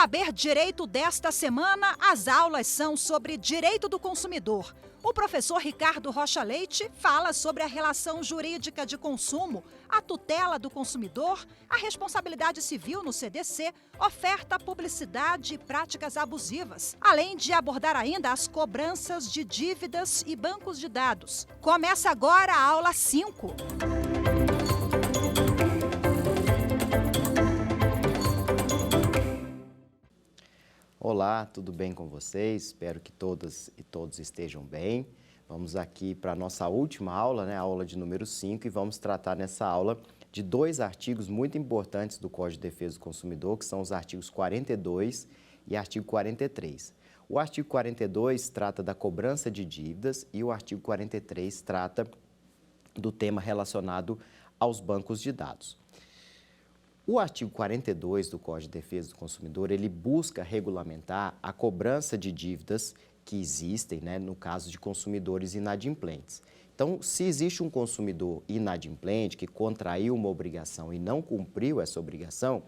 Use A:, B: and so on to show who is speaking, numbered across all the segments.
A: Saber Direito desta semana, as aulas são sobre direito do consumidor. O professor Ricardo Rocha Leite fala sobre a relação jurídica de consumo, a tutela do consumidor, a responsabilidade civil no CDC, oferta, publicidade e práticas abusivas, além de abordar ainda as cobranças de dívidas e bancos de dados. Começa agora a aula 5.
B: Olá, tudo bem com vocês? Espero que todas e todos estejam bem. Vamos aqui para a nossa última aula, a aula de número 5, e vamos tratar nessa aula de dois artigos muito importantes do Código de Defesa do Consumidor, que são os artigos 42 e artigo 43. O artigo 42 trata da cobrança de dívidas e o artigo 43 trata do tema relacionado aos bancos de dados. O artigo 42 do Código de Defesa do Consumidor, ele busca regulamentar a cobrança de dívidas que existem, no caso de consumidores inadimplentes. Então, se existe um consumidor inadimplente que contraiu uma obrigação e não cumpriu essa obrigação,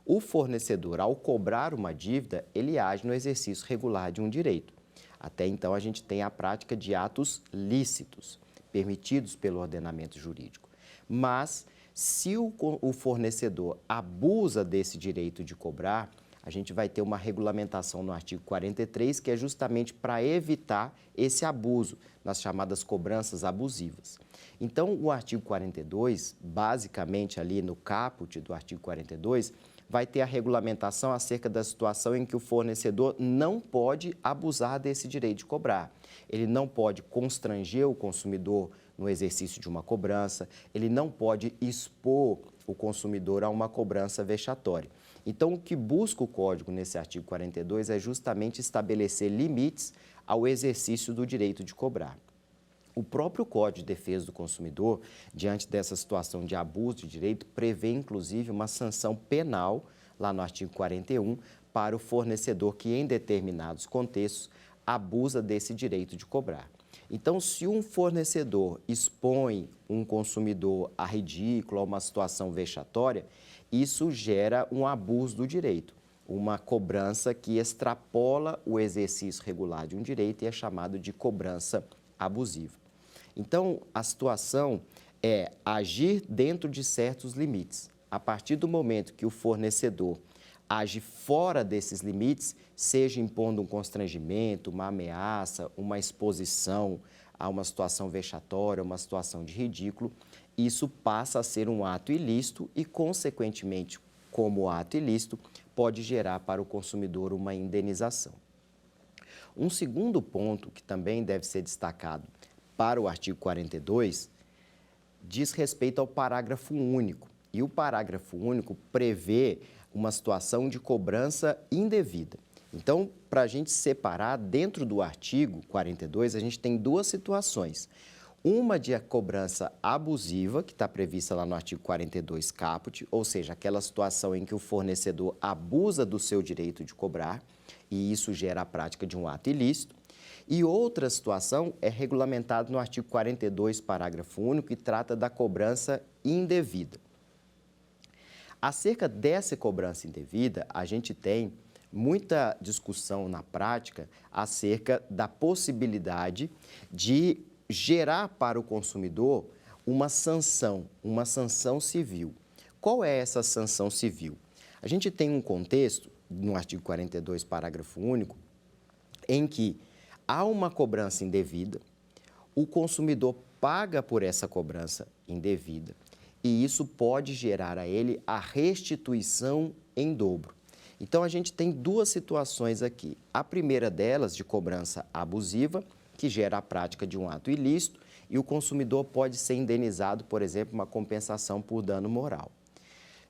B: o fornecedor, ao cobrar uma dívida, ele age no exercício regular de um direito. Até então, a gente tem a prática de atos lícitos, permitidos pelo ordenamento jurídico. Mas, se o fornecedor abusa desse direito de cobrar, a gente vai ter uma regulamentação no artigo 43, que é justamente para evitar esse abuso, nas chamadas cobranças abusivas. Então, o artigo 42, basicamente ali no caput do artigo 42, vai ter a regulamentação acerca da situação em que o fornecedor não pode abusar desse direito de cobrar. Ele não pode constranger o consumidor no exercício de uma cobrança, ele não pode expor o consumidor a uma cobrança vexatória. Então, o que busca o Código nesse artigo 42 é justamente estabelecer limites ao exercício do direito de cobrar. O próprio Código de Defesa do Consumidor, diante dessa situação de abuso de direito, prevê inclusive uma sanção penal, lá no artigo 41, para o fornecedor que, em determinados contextos, abusa desse direito de cobrar. Então, se um fornecedor expõe um consumidor a ridículo, a uma situação vexatória, isso gera um abuso do direito, uma cobrança que extrapola o exercício regular de um direito e é chamado de cobrança abusiva. Então, a situação é agir dentro de certos limites. A partir do momento que o fornecedor age fora desses limites, seja impondo um constrangimento, uma ameaça, uma exposição a uma situação vexatória, uma situação de ridículo, isso passa a ser um ato ilícito e, consequentemente, como ato ilícito, pode gerar para o consumidor uma indenização. Um segundo ponto que também deve ser destacado para o artigo 42 diz respeito ao parágrafo único. E o parágrafo único prevê uma situação de cobrança indevida. Então, para a gente separar, dentro do artigo 42, a gente tem duas situações. Uma de cobrança abusiva, que está prevista lá no artigo 42 caput, ou seja, aquela situação em que o fornecedor abusa do seu direito de cobrar, e isso gera a prática de um ato ilícito. E outra situação é regulamentada no artigo 42, parágrafo único, e trata da cobrança indevida. Acerca dessa cobrança indevida, a gente tem muita discussão na prática acerca da possibilidade de gerar para o consumidor uma sanção civil. Qual é essa sanção civil? A gente tem um contexto, no artigo 42, parágrafo único, em que há uma cobrança indevida, o consumidor paga por essa cobrança indevida, e isso pode gerar a ele a restituição em dobro. Então, a gente tem duas situações aqui. A primeira delas, de cobrança abusiva, que gera a prática de um ato ilícito, e o consumidor pode ser indenizado, por exemplo, uma compensação por dano moral.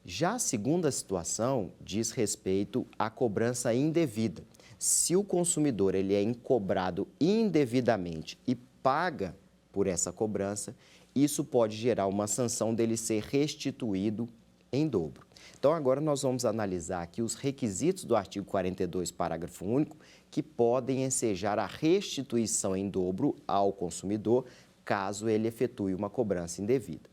B: Já a segunda situação diz respeito à cobrança indevida. Se o consumidor ele é incobrado indevidamente e paga por essa cobrança, isso pode gerar uma sanção dele ser restituído em dobro. Então, agora nós vamos analisar aqui os requisitos do artigo 42, parágrafo único, que podem ensejar a restituição em dobro ao consumidor, caso ele efetue uma cobrança indevida.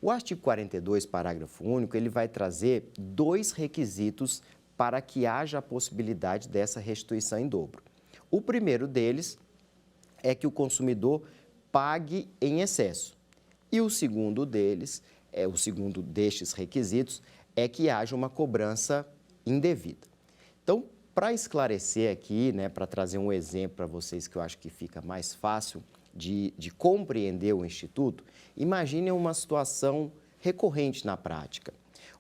B: O artigo 42, parágrafo único, ele vai trazer dois requisitos para que haja a possibilidade dessa restituição em dobro. O primeiro deles é que o consumidor pague em excesso. E o segundo destes requisitos é que haja uma cobrança indevida. Então, para esclarecer aqui, né, para trazer um exemplo para vocês que eu acho que fica mais fácil de compreender o Instituto, imaginem uma situação recorrente na prática.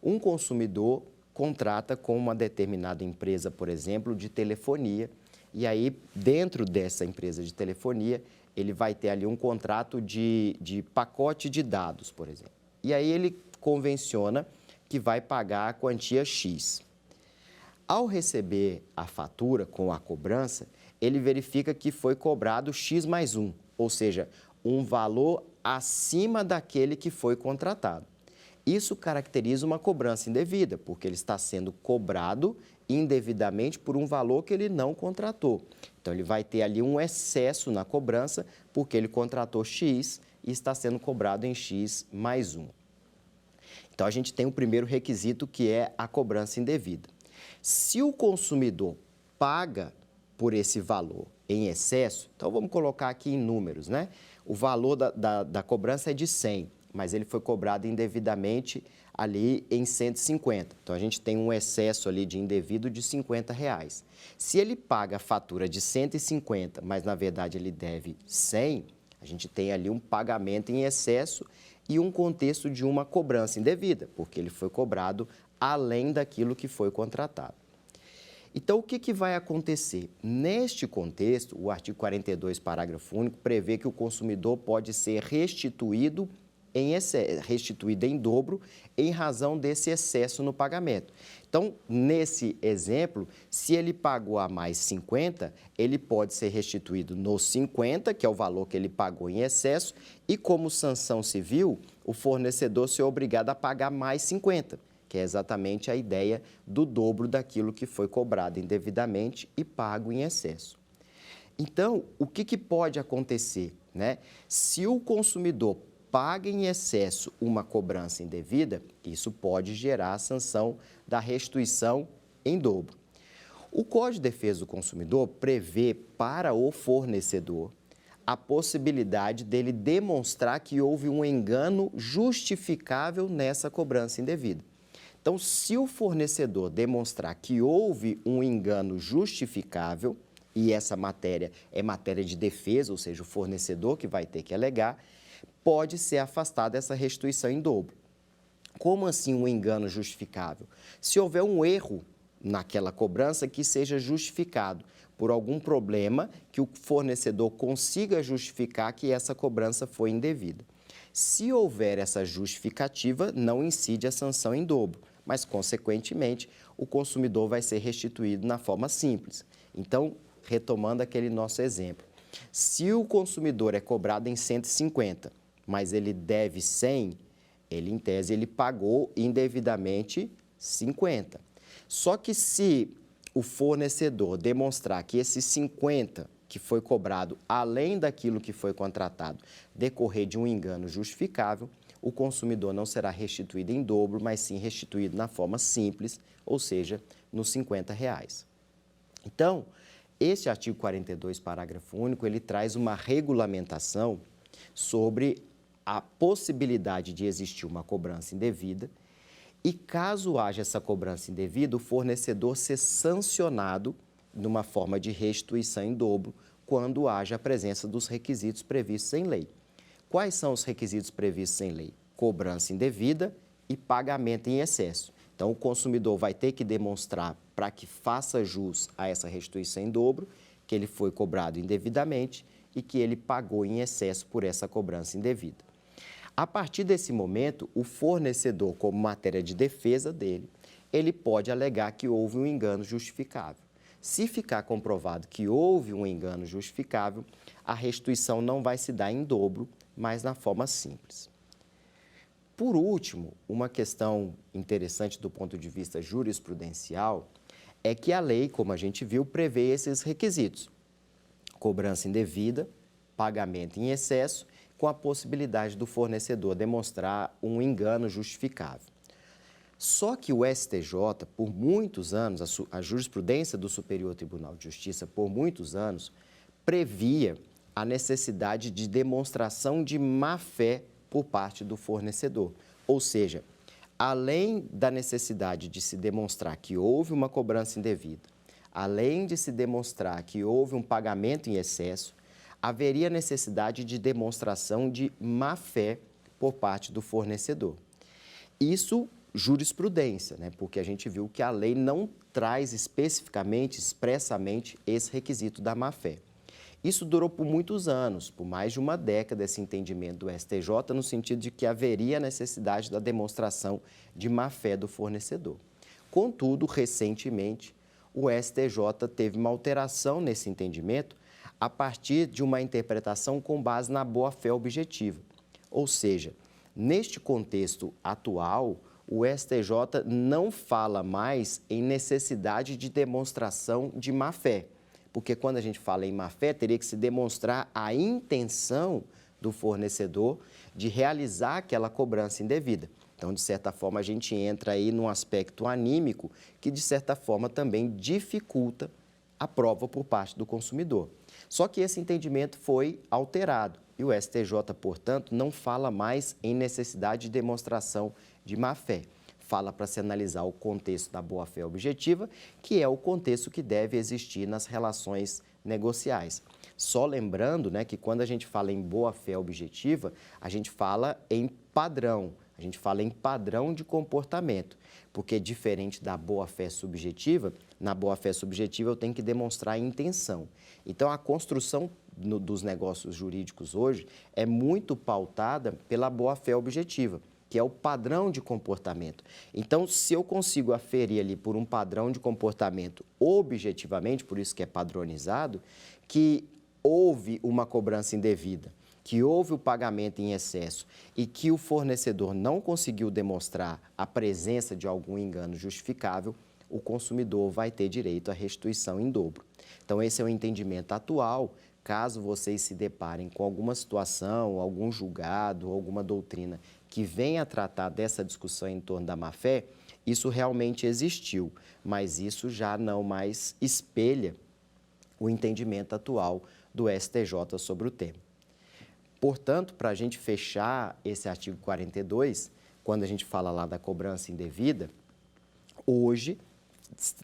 B: Um consumidor contrata com uma determinada empresa, por exemplo, de telefonia, e aí, dentro dessa empresa de telefonia, ele vai ter ali um contrato de pacote de dados, por exemplo. E aí ele convenciona que vai pagar a quantia X. Ao receber a fatura com a cobrança, ele verifica que foi cobrado X mais 1, ou seja, um valor acima daquele que foi contratado. Isso caracteriza uma cobrança indevida, porque ele está sendo cobrado indevidamente por um valor que ele não contratou. Então, ele vai ter ali um excesso na cobrança, porque ele contratou X e está sendo cobrado em X mais 1. Então, a gente tem o primeiro requisito, que é a cobrança indevida. Se o consumidor paga por esse valor em excesso, então vamos colocar aqui em números, né? O valor da cobrança é de 100, mas ele foi cobrado indevidamente ali em 150. Então, a gente tem um excesso ali de indevido de R$50. Se ele paga a fatura de 150, mas na verdade ele deve 100, a gente tem ali um pagamento em excesso e um contexto de uma cobrança indevida, porque ele foi cobrado além daquilo que foi contratado. Então, o que vai acontecer? Neste contexto, o artigo 42, parágrafo único, prevê que o consumidor pode ser restituído em dobro em razão desse excesso no pagamento. Então, nesse exemplo, se ele pagou a mais 50, ele pode ser restituído nos 50, que é o valor que ele pagou em excesso, e como sanção civil, o fornecedor ser obrigado a pagar mais 50, que é exatamente a ideia do dobro daquilo que foi cobrado indevidamente e pago em excesso. Então, o que pode acontecer, né? Se o consumidor paga em excesso uma cobrança indevida, isso pode gerar a sanção da restituição em dobro. O Código de Defesa do Consumidor prevê para o fornecedor a possibilidade dele demonstrar que houve um engano justificável nessa cobrança indevida. Então, se o fornecedor demonstrar que houve um engano justificável, e essa matéria é matéria de defesa, ou seja, o fornecedor que vai ter que alegar, pode ser afastada essa restituição em dobro. Como assim um engano justificável? Se houver um erro naquela cobrança que seja justificado por algum problema que o fornecedor consiga justificar que essa cobrança foi indevida. Se houver essa justificativa, não incide a sanção em dobro, mas, consequentemente, o consumidor vai ser restituído na forma simples. Então, retomando aquele nosso exemplo, se o consumidor é cobrado em 150, mas ele deve 100, em tese, ele pagou indevidamente 50. Só que se o fornecedor demonstrar que esses 50 que foi cobrado além daquilo que foi contratado decorrer de um engano justificável, o consumidor não será restituído em dobro, mas sim restituído na forma simples, ou seja, nos R$50. Então, este artigo 42, parágrafo único, ele traz uma regulamentação sobre a possibilidade de existir uma cobrança indevida e, caso haja essa cobrança indevida, o fornecedor ser sancionado numa forma de restituição em dobro quando haja a presença dos requisitos previstos em lei. Quais são os requisitos previstos em lei? Cobrança indevida e pagamento em excesso. Então, o consumidor vai ter que demonstrar, para que faça jus a essa restituição em dobro, que ele foi cobrado indevidamente e que ele pagou em excesso por essa cobrança indevida. A partir desse momento, o fornecedor, como matéria de defesa dele, ele pode alegar que houve um engano justificável. Se ficar comprovado que houve um engano justificável, a restituição não vai se dar em dobro, mas na forma simples. Por último, uma questão interessante do ponto de vista jurisprudencial é que a lei, como a gente viu, prevê esses requisitos: cobrança indevida, pagamento em excesso, com a possibilidade do fornecedor demonstrar um engano justificável. Só que o STJ, por muitos anos, a jurisprudência do Superior Tribunal de Justiça, por muitos anos, previa a necessidade de demonstração de má-fé por parte do fornecedor. Ou seja, além da necessidade de se demonstrar que houve uma cobrança indevida, além de se demonstrar que houve um pagamento em excesso, haveria necessidade de demonstração de má-fé por parte do fornecedor. Isso jurisprudência, né? Porque a gente viu que a lei não traz especificamente, expressamente, esse requisito da má-fé. Isso durou por muitos anos, por mais de uma década, esse entendimento do STJ, no sentido de que haveria necessidade da demonstração de má-fé do fornecedor. Contudo, recentemente, o STJ teve uma alteração nesse entendimento a partir de uma interpretação com base na boa-fé objetiva. Ou seja, neste contexto atual, o STJ não fala mais em necessidade de demonstração de má-fé, porque quando a gente fala em má-fé, teria que se demonstrar a intenção do fornecedor de realizar aquela cobrança indevida. Então, de certa forma, a gente entra aí num aspecto anímico que, de certa forma, também dificulta a prova por parte do consumidor. Só que esse entendimento foi alterado e o STJ, portanto, não fala mais em necessidade de demonstração de má-fé. Fala para se analisar o contexto da boa-fé objetiva, que é o contexto que deve existir nas relações negociais. Só lembrando, né, que quando a gente fala em boa-fé objetiva, a gente fala em padrão, a gente fala em padrão de comportamento, porque diferente da boa-fé subjetiva, na boa-fé subjetiva eu tenho que demonstrar intenção. Então, a construção dos negócios jurídicos hoje é muito pautada pela boa-fé objetiva, que é o padrão de comportamento. Então, se eu consigo aferir ali por um padrão de comportamento objetivamente, por isso que é padronizado, que houve uma cobrança indevida, que houve o pagamento em excesso e que o fornecedor não conseguiu demonstrar a presença de algum engano justificável, o consumidor vai ter direito à restituição em dobro. Então, esse é o entendimento atual. Caso vocês se deparem com alguma situação, algum julgado, alguma doutrina que venha tratar dessa discussão em torno da má-fé, isso realmente existiu, mas isso já não mais espelha o entendimento atual do STJ sobre o tema. Portanto, para a gente fechar esse artigo 42, quando a gente fala lá da cobrança indevida, hoje,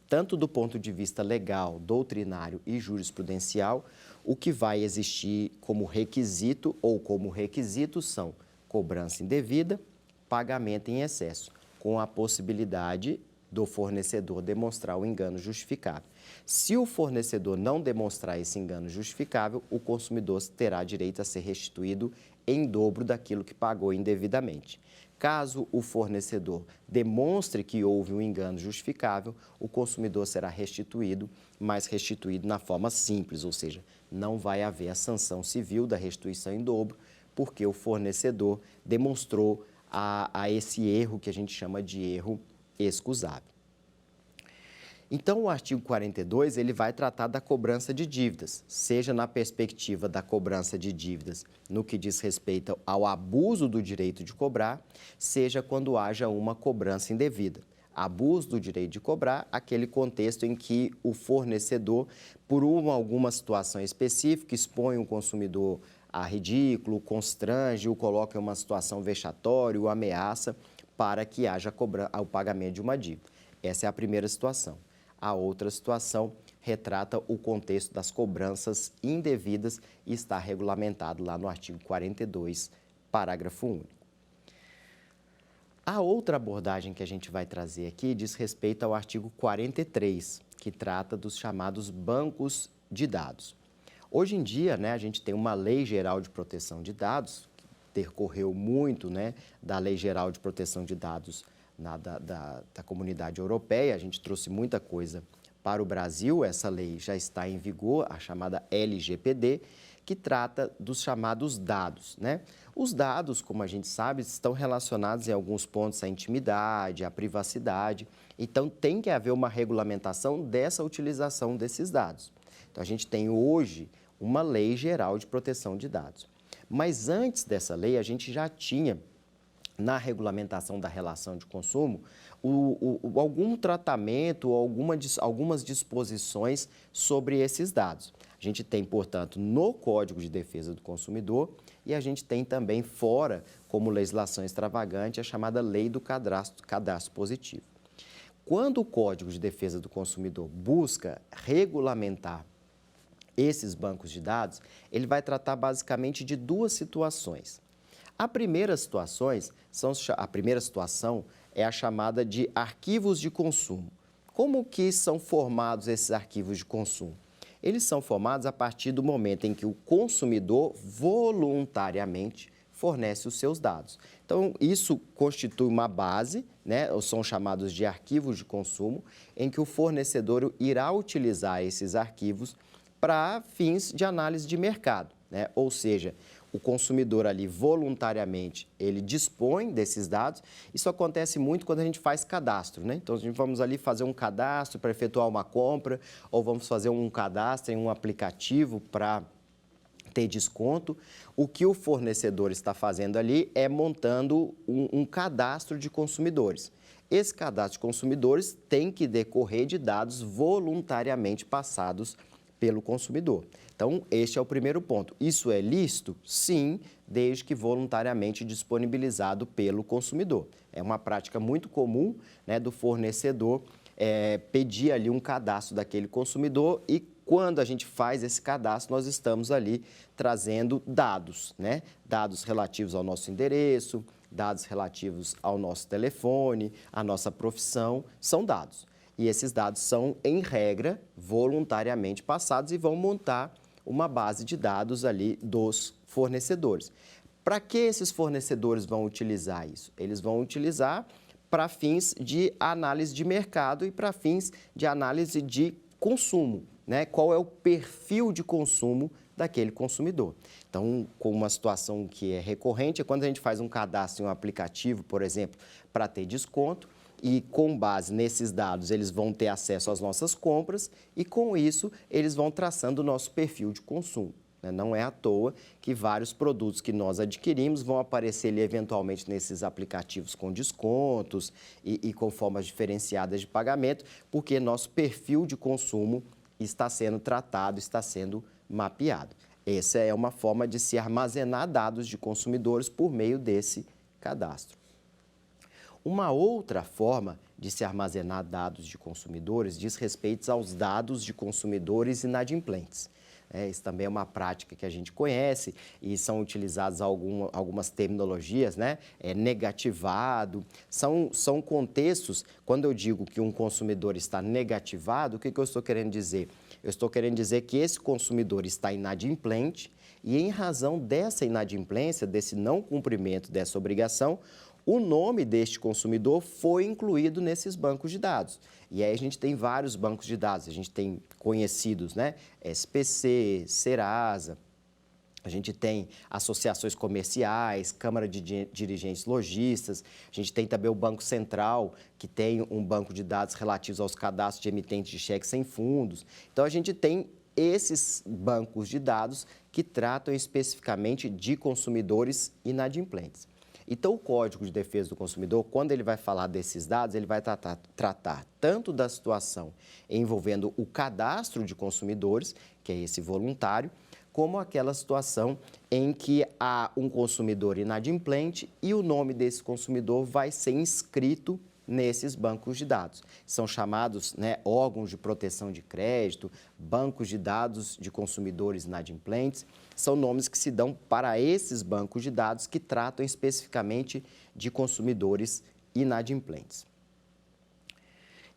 B: tanto do ponto de vista legal, doutrinário e jurisprudencial, o que vai existir como requisito ou como requisitos são cobrança indevida, pagamento em excesso, com a possibilidade do fornecedor demonstrar o engano justificável. Se o fornecedor não demonstrar esse engano justificável, o consumidor terá direito a ser restituído em dobro daquilo que pagou indevidamente. Caso o fornecedor demonstre que houve um engano justificável, o consumidor será restituído, mas restituído na forma simples, ou seja, não vai haver a sanção civil da restituição em dobro, porque o fornecedor demonstrou a esse erro que a gente chama de erro excusável. Então, o artigo 42, ele vai tratar da cobrança de dívidas, seja na perspectiva da cobrança de dívidas no que diz respeito ao abuso do direito de cobrar, seja quando haja uma cobrança indevida. Abuso do direito de cobrar, aquele contexto em que o fornecedor, por alguma situação específica, expõe o consumidor a ridículo, constrange, o coloca em uma situação vexatória, o ameaça para que haja o pagamento de uma dívida. Essa é a primeira situação. A outra situação retrata o contexto das cobranças indevidas e está regulamentado lá no artigo 42, parágrafo único. A outra abordagem que a gente vai trazer aqui diz respeito ao artigo 43, que trata dos chamados bancos de dados. Hoje em dia, né, a gente tem uma Lei Geral de Proteção de Dados, que decorreu muito, né, da Lei Geral de Proteção de Dados da Comunidade Europeia. A gente trouxe muita coisa para o Brasil. Essa lei já está em vigor, a chamada LGPD, que trata dos chamados dados, né? Os dados, como a gente sabe, estão relacionados em alguns pontos à intimidade, à privacidade. Então, tem que haver uma regulamentação dessa utilização desses dados. Então, a gente tem hoje uma Lei Geral de Proteção de Dados. Mas antes dessa lei, a gente já tinha, na regulamentação da relação de consumo, algum tratamento ou algumas disposições sobre esses dados. A gente tem, portanto, no Código de Defesa do Consumidor e a gente tem também fora, como legislação extravagante, a chamada Lei do Cadastro Positivo. Quando o Código de Defesa do Consumidor busca regulamentar esses bancos de dados, ele vai tratar basicamente de duas situações. A primeira situação é a chamada de arquivos de consumo. Como que são formados esses arquivos de consumo? Eles são formados a partir do momento em que o consumidor voluntariamente fornece os seus dados. Então, isso constitui uma base, né, ou são chamados de arquivos de consumo, em que o fornecedor irá utilizar esses arquivos para fins de análise de mercado, né? Ou seja, o consumidor ali voluntariamente, ele dispõe desses dados. Isso acontece muito quando a gente faz cadastro, né? Então, a gente vamos ali fazer um cadastro para efetuar uma compra ou vamos fazer um cadastro em um aplicativo para ter desconto. O que o fornecedor está fazendo ali é montando um cadastro de consumidores. Esse cadastro de consumidores tem que decorrer de dados voluntariamente passados pelo consumidor. Então, este é o primeiro ponto. Isso é lícito? Sim, desde que voluntariamente disponibilizado pelo consumidor. É uma prática muito comum, né, do fornecedor pedir ali um cadastro daquele consumidor e quando a gente faz esse cadastro, nós estamos ali trazendo dados, né? Dados relativos ao nosso endereço, dados relativos ao nosso telefone, à nossa profissão, são dados. E esses dados são, em regra, voluntariamente passados e vão montar uma base de dados ali dos fornecedores. Para que esses fornecedores vão utilizar isso? Eles vão utilizar para fins de análise de mercado e para fins de análise de consumo, né? Qual é o perfil de consumo daquele consumidor. Então, com uma situação que é recorrente, é quando a gente faz um cadastro em um aplicativo, por exemplo, para ter desconto, e com base nesses dados eles vão ter acesso às nossas compras e com isso eles vão traçando o nosso perfil de consumo. Não é à toa que vários produtos que nós adquirimos vão aparecer ali, eventualmente nesses aplicativos com descontos e com formas diferenciadas de pagamento, porque nosso perfil de consumo está sendo tratado, está sendo mapeado. Essa é uma forma de se armazenar dados de consumidores por meio desse cadastro. Uma outra forma de se armazenar dados de consumidores diz respeito aos dados de consumidores inadimplentes. Isso também é uma prática que a gente conhece e são utilizadas algumas terminologias, né? Negativado. São contextos, quando eu digo que um consumidor está negativado, o que eu estou querendo dizer? Eu estou querendo dizer que esse consumidor está inadimplente e, em razão dessa inadimplência, desse não cumprimento dessa obrigação, o nome deste consumidor foi incluído nesses bancos de dados. E aí a gente tem vários bancos de dados, a gente tem conhecidos, né? SPC, Serasa, a gente tem associações comerciais, Câmara de Dirigentes Lojistas, a gente tem também o Banco Central, que tem um banco de dados relativos aos cadastros de emitentes de cheques sem fundos. Então, a gente tem esses bancos de dados que tratam especificamente de consumidores inadimplentes. Então, o Código de Defesa do Consumidor, quando ele vai falar desses dados, ele vai tratar tanto da situação envolvendo o cadastro de consumidores, que é esse voluntário, como aquela situação em que há um consumidor inadimplente e o nome desse consumidor vai ser inscrito nesses bancos de dados. São chamados, né, órgãos de proteção de crédito, bancos de dados de consumidores inadimplentes. São nomes que se dão para esses bancos de dados que tratam especificamente de consumidores inadimplentes.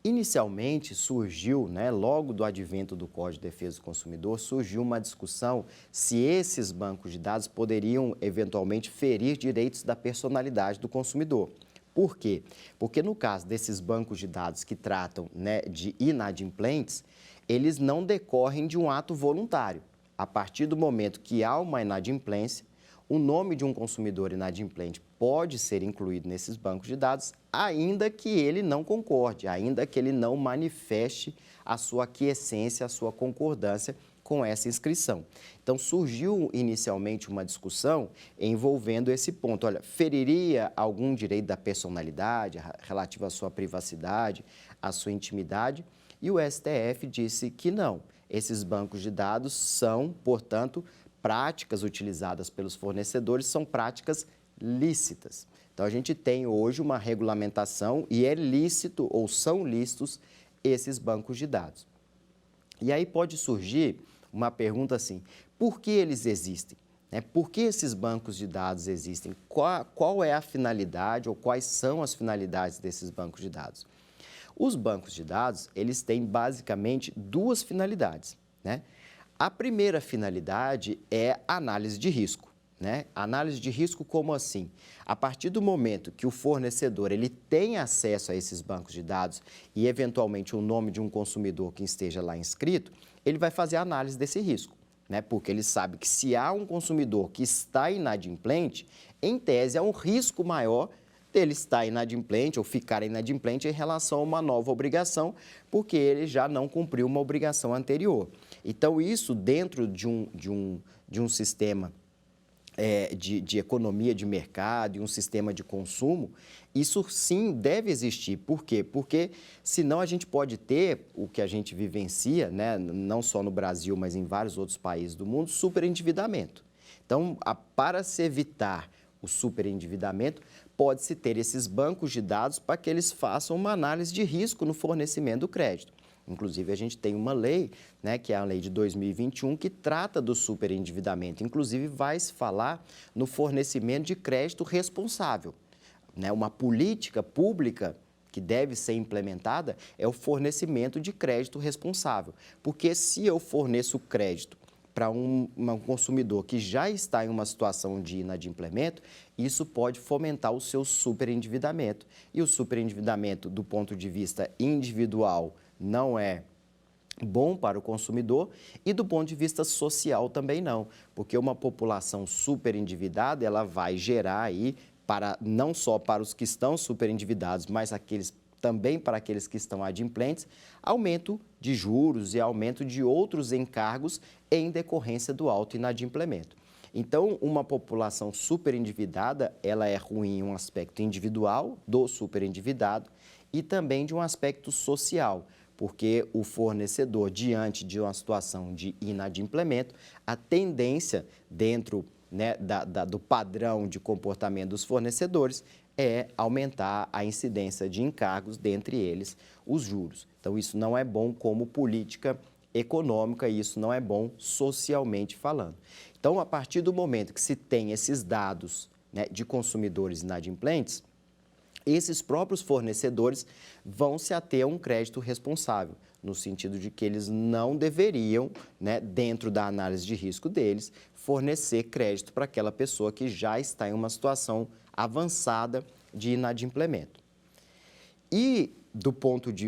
B: Inicialmente surgiu, né, logo do advento do Código de Defesa do Consumidor, surgiu uma discussão se esses bancos de dados poderiam eventualmente ferir direitos da personalidade do consumidor. Por quê? Porque no caso desses bancos de dados que tratam, né, de inadimplentes, eles não decorrem de um ato voluntário. A partir do momento que há uma inadimplência, o nome de um consumidor inadimplente pode ser incluído nesses bancos de dados, ainda que ele não concorde, ainda que ele não manifeste a sua aquiescência, a sua concordância com essa inscrição. Então, surgiu inicialmente uma discussão envolvendo esse ponto. Olha, feriria algum direito da personalidade relativo à sua privacidade, à sua intimidade? E o STF disse que não. Esses bancos de dados são, portanto, práticas utilizadas pelos fornecedores, são práticas lícitas. Então, a gente tem hoje uma regulamentação e é lícito ou são lícitos esses bancos de dados. E aí pode surgir uma pergunta assim, por que eles existem? Por que esses bancos de dados existem? Qual é a finalidade ou quais são as finalidades desses bancos de dados? Os bancos de dados, eles têm basicamente duas finalidades, né? A primeira finalidade é a análise de risco, né? Análise de risco como assim? A partir do momento que o fornecedor ele tem acesso a esses bancos de dados e, eventualmente, o nome de um consumidor que esteja lá inscrito, ele vai fazer a análise desse risco, né? Porque ele sabe que se há um consumidor que está inadimplente, em tese, há um risco maior dele estar inadimplente ou ficar inadimplente em relação a uma nova obrigação, porque ele já não cumpriu uma obrigação anterior. Então, isso dentro de um sistema de economia de mercado e um sistema de consumo, isso sim deve existir. Por quê? Porque senão a gente pode ter o que a gente vivencia, né, não só no Brasil, mas em vários outros países do mundo, superendividamento. Então, para se evitar o superendividamento, pode-se ter esses bancos de dados para que eles façam uma análise de risco no fornecimento do crédito. Inclusive, a gente tem uma lei, né, que é a lei de 2021, que trata do superendividamento. Inclusive, vai se falar no fornecimento de crédito responsável, né? Uma política pública que deve ser implementada é o fornecimento de crédito responsável. Porque se eu forneço crédito para um consumidor que já está em uma situação de inadimplemento, isso pode fomentar o seu superendividamento. E o superendividamento, do ponto de vista individual, não é bom para o consumidor e do ponto de vista social também não, porque uma população superendividada, ela vai gerar aí, não só para os que estão superendividados, mas também para aqueles que estão adimplentes, aumento de juros e aumento de outros encargos em decorrência do alto inadimplemento. Então, uma população superendividada, ela é ruim em um aspecto individual do superendividado e também de um aspecto social, porque o fornecedor, diante de uma situação de inadimplemento, a tendência dentro, né, do padrão de comportamento dos fornecedores é aumentar a incidência de encargos, dentre eles os juros. Então, isso não é bom como política econômica e isso não é bom socialmente falando. Então, a partir do momento que se tem esses dados, né, de consumidores inadimplentes, esses próprios fornecedores vão se ater a um crédito responsável, no sentido de que eles não deveriam, né, dentro da análise de risco deles, fornecer crédito para aquela pessoa que já está em uma situação avançada de inadimplemento. E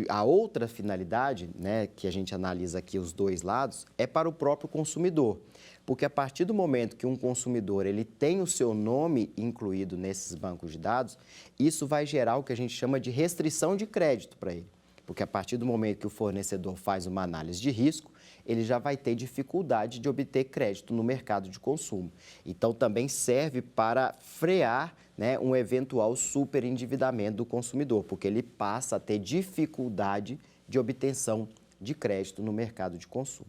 B: a outra finalidade, né, que a gente analisa aqui os dois lados, é para o próprio consumidor. Porque a partir do momento que um consumidor ele tem o seu nome incluído nesses bancos de dados, isso vai gerar o que a gente chama de restrição de crédito para ele. Porque a partir do momento que o fornecedor faz uma análise de risco, ele já vai ter dificuldade de obter crédito no mercado de consumo. Então, também serve para frear, né, um eventual superendividamento do consumidor, porque ele passa a ter dificuldade de obtenção de crédito no mercado de consumo.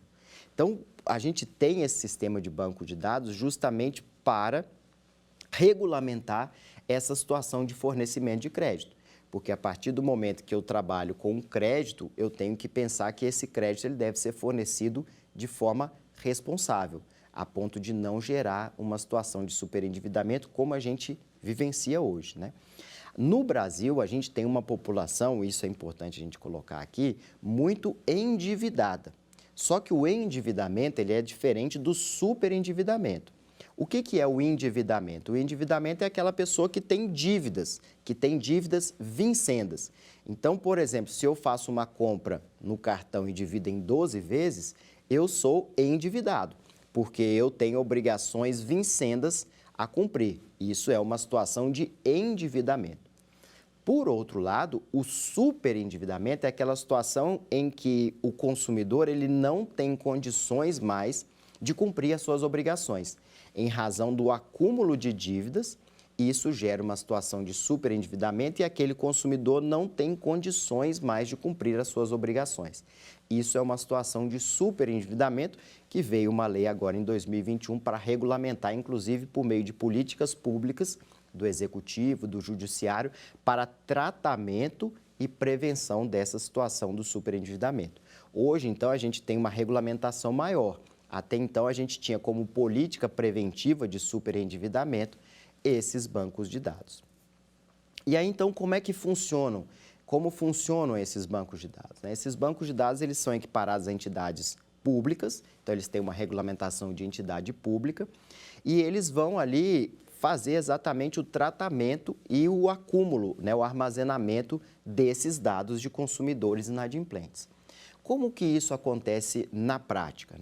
B: Então, a gente tem esse sistema de banco de dados justamente para regulamentar essa situação de fornecimento de crédito. Porque a partir do momento que eu trabalho com um crédito, eu tenho que pensar que esse crédito ele deve ser fornecido de forma responsável, a ponto de não gerar uma situação de superendividamento como a gente vivencia hoje, né? No Brasil, a gente tem uma população, isso é importante a gente colocar aqui, muito endividada. Só que o endividamento ele é diferente do superendividamento. O que é o endividamento? O endividamento é aquela pessoa que tem dívidas vincendas. Então, por exemplo, se eu faço uma compra no cartão e divido em 12 vezes, eu sou endividado, porque eu tenho obrigações vincendas a cumprir. Isso é uma situação de endividamento. Por outro lado, o superendividamento é aquela situação em que o consumidor ele não tem condições mais de cumprir as suas obrigações, em razão do acúmulo de dívidas. Isso gera uma situação de superendividamento e aquele consumidor não tem condições mais de cumprir as suas obrigações. Isso é uma situação de superendividamento que veio uma lei agora em 2021 para regulamentar, inclusive por meio de políticas públicas do Executivo, do Judiciário, para tratamento e prevenção dessa situação do superendividamento. Hoje, então, a gente tem uma regulamentação maior. Até então, a gente tinha como política preventiva de superendividamento esses bancos de dados. E aí, então, como é que funcionam? Como funcionam esses bancos de dados? Esses bancos de dados, eles são equiparados a entidades públicas, então eles têm uma regulamentação de entidade pública e eles vão ali fazer exatamente o tratamento e o acúmulo, o armazenamento desses dados de consumidores inadimplentes. Como que isso acontece na prática?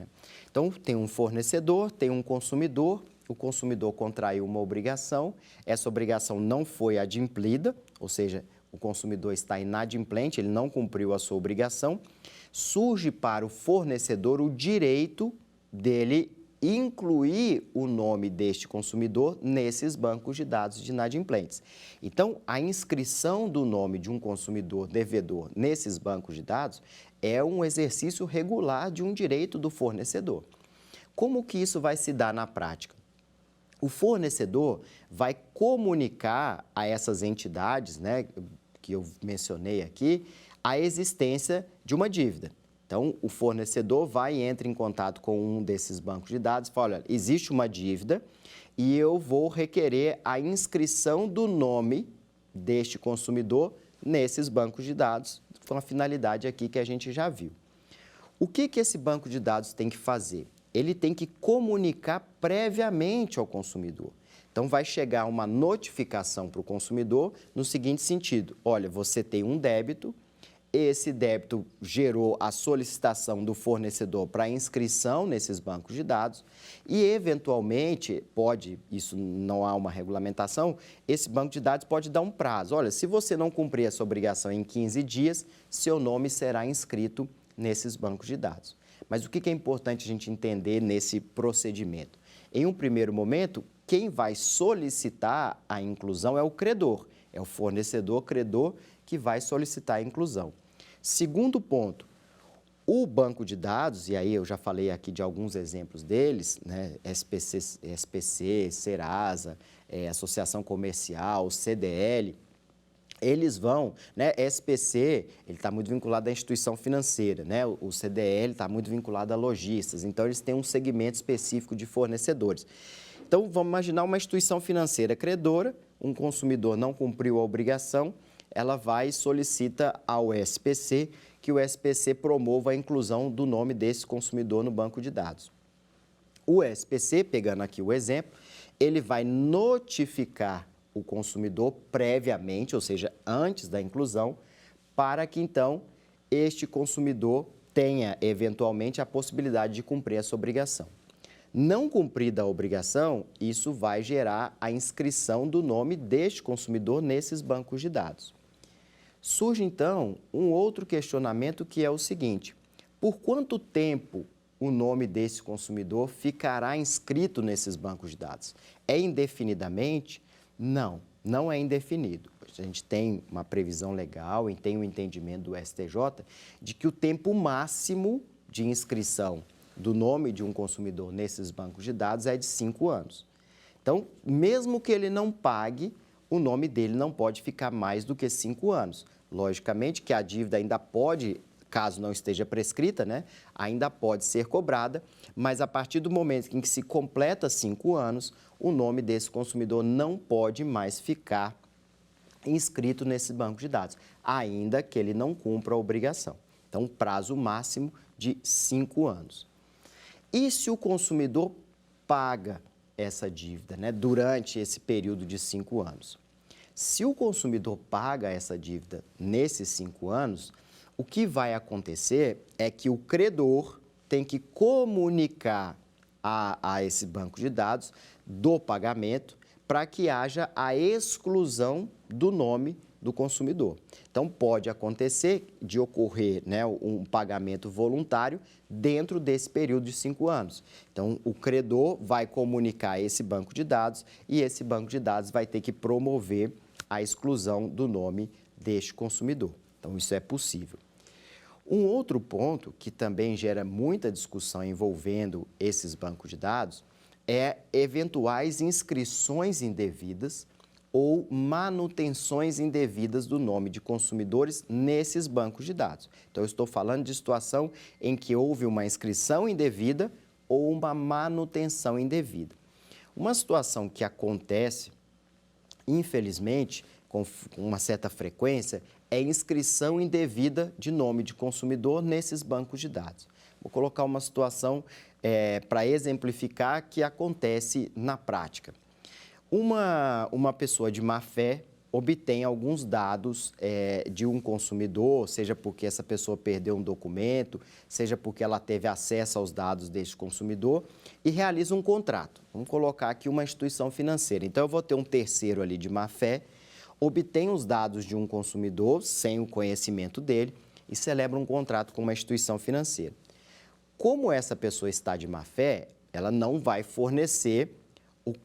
B: Então, tem um fornecedor, tem um consumidor, o consumidor contraiu uma obrigação, essa obrigação não foi adimplida, ou seja, o consumidor está inadimplente, ele não cumpriu a sua obrigação, surge para o fornecedor o direito dele incluir o nome deste consumidor nesses bancos de dados de inadimplentes. Então, a inscrição do nome de um consumidor devedor nesses bancos de dados é um exercício regular de um direito do fornecedor. Como que isso vai se dar na prática? O fornecedor vai comunicar a essas entidades, que eu mencionei aqui, a existência de uma dívida. Então, o fornecedor vai e entra em contato com um desses bancos de dados e fala, olha, existe uma dívida e eu vou requerer a inscrição do nome deste consumidor nesses bancos de dados, com a finalidade aqui que a gente já viu. O que esse banco de dados tem que fazer? Ele tem que comunicar previamente ao consumidor. Então, vai chegar uma notificação para o consumidor no seguinte sentido, olha, você tem um débito, esse débito gerou a solicitação do fornecedor para inscrição nesses bancos de dados e, eventualmente, isso não há uma regulamentação, esse banco de dados pode dar um prazo. Olha, se você não cumprir essa obrigação em 15 dias, seu nome será inscrito nesses bancos de dados. Mas o que é importante a gente entender nesse procedimento? Em um primeiro momento, quem vai solicitar a inclusão é o credor, é o fornecedor-credor que vai solicitar a inclusão. Segundo ponto, o banco de dados, e aí eu já falei aqui de alguns exemplos deles, SPC, Serasa, Associação Comercial, CDL, eles vão, SPC, ele está muito vinculado à instituição financeira, o CDL está muito vinculado a lojistas, então eles têm um segmento específico de fornecedores. Então, vamos imaginar uma instituição financeira credora, um consumidor não cumpriu a obrigação, ela vai e solicita ao SPC que o SPC promova a inclusão do nome desse consumidor no banco de dados. O SPC, pegando aqui o exemplo, ele vai notificar o consumidor previamente, ou seja, antes da inclusão, para que então este consumidor tenha eventualmente a possibilidade de cumprir essa obrigação. Não cumprida a obrigação, isso vai gerar a inscrição do nome deste consumidor nesses bancos de dados. Surge, então, um outro questionamento que é o seguinte, por quanto tempo o nome desse consumidor ficará inscrito nesses bancos de dados? É indefinidamente? Não, não é indefinido. A gente tem uma previsão legal e tem um entendimento do STJ de que o tempo máximo de inscrição do nome de um consumidor nesses bancos de dados é de 5 anos. Então, mesmo que ele não pague, o nome dele não pode ficar mais do que 5 anos. Logicamente que a dívida ainda pode, caso não esteja prescrita, ainda pode ser cobrada, mas a partir do momento em que se completa 5 anos, o nome desse consumidor não pode mais ficar inscrito nesse banco de dados, ainda que ele não cumpra a obrigação. Então, prazo máximo de 5 anos. E se o consumidor paga essa dívida, durante esse período de 5 anos? Se o consumidor paga essa dívida nesses 5 anos, o que vai acontecer é que o credor tem que comunicar a esse banco de dados do pagamento para que haja a exclusão do nome do consumidor. Então, pode acontecer de ocorrer, né, um pagamento voluntário dentro desse período de 5 anos. Então, o credor vai comunicar esse banco de dados e esse banco de dados vai ter que promover a exclusão do nome deste consumidor. Então, isso é possível. Um outro ponto que também gera muita discussão envolvendo esses bancos de dados é eventuais inscrições indevidas ou manutenções indevidas do nome de consumidores nesses bancos de dados. Então, eu estou falando de situação em que houve uma inscrição indevida ou uma manutenção indevida. Uma situação que acontece, infelizmente, com uma certa frequência, é inscrição indevida de nome de consumidor nesses bancos de dados. Vou colocar uma situação para exemplificar que acontece na prática. Uma pessoa de má fé obtém alguns dados de um consumidor, seja porque essa pessoa perdeu um documento, seja porque ela teve acesso aos dados deste consumidor e realiza um contrato. Vamos colocar aqui uma instituição financeira. Então, eu vou ter um terceiro ali de má fé, obtém os dados de um consumidor sem o conhecimento dele e celebra um contrato com uma instituição financeira. Como essa pessoa está de má fé, ela não vai fornecer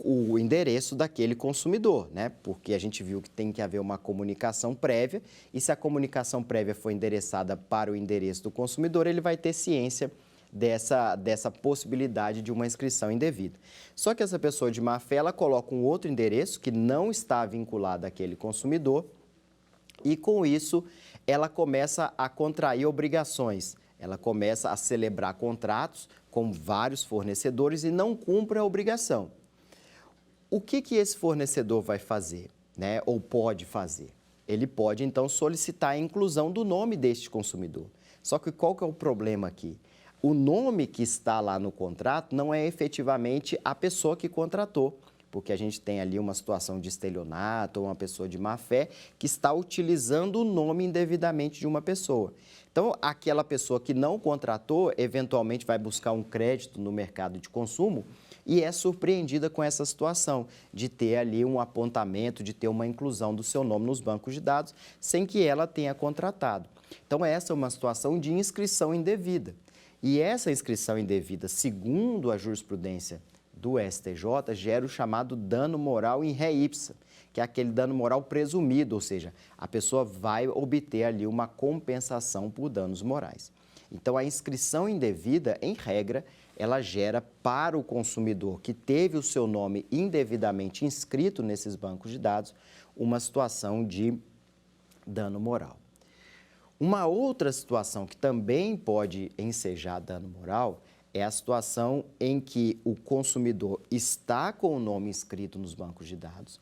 B: o endereço daquele consumidor, né? Porque a gente viu que tem que haver uma comunicação prévia e se a comunicação prévia for endereçada para o endereço do consumidor, ele vai ter ciência dessa possibilidade de uma inscrição indevida. Só que essa pessoa de má fé, ela coloca um outro endereço que não está vinculado àquele consumidor e, com isso, ela começa a contrair obrigações. Ela começa a celebrar contratos com vários fornecedores e não cumpre a obrigação. O que esse fornecedor vai fazer, né? Ou pode fazer? Ele pode, então, solicitar a inclusão do nome deste consumidor. Só que qual que é o problema aqui? O nome que está lá no contrato não é efetivamente a pessoa que contratou, porque a gente tem ali uma situação de estelionato ou uma pessoa de má fé que está utilizando o nome indevidamente de uma pessoa. Então, aquela pessoa que não contratou, eventualmente vai buscar um crédito no mercado de consumo e é surpreendida com essa situação de ter ali um apontamento, de ter uma inclusão do seu nome nos bancos de dados sem que ela tenha contratado. Então, essa é uma situação de inscrição indevida. E essa inscrição indevida, segundo a jurisprudência do STJ, gera o chamado dano moral in re ipsa, que é aquele dano moral presumido, ou seja, a pessoa vai obter ali uma compensação por danos morais. Então, a inscrição indevida, em regra, ela gera para o consumidor que teve o seu nome indevidamente inscrito nesses bancos de dados uma situação de dano moral. Uma outra situação que também pode ensejar dano moral é a situação em que o consumidor está com o nome inscrito nos bancos de dados,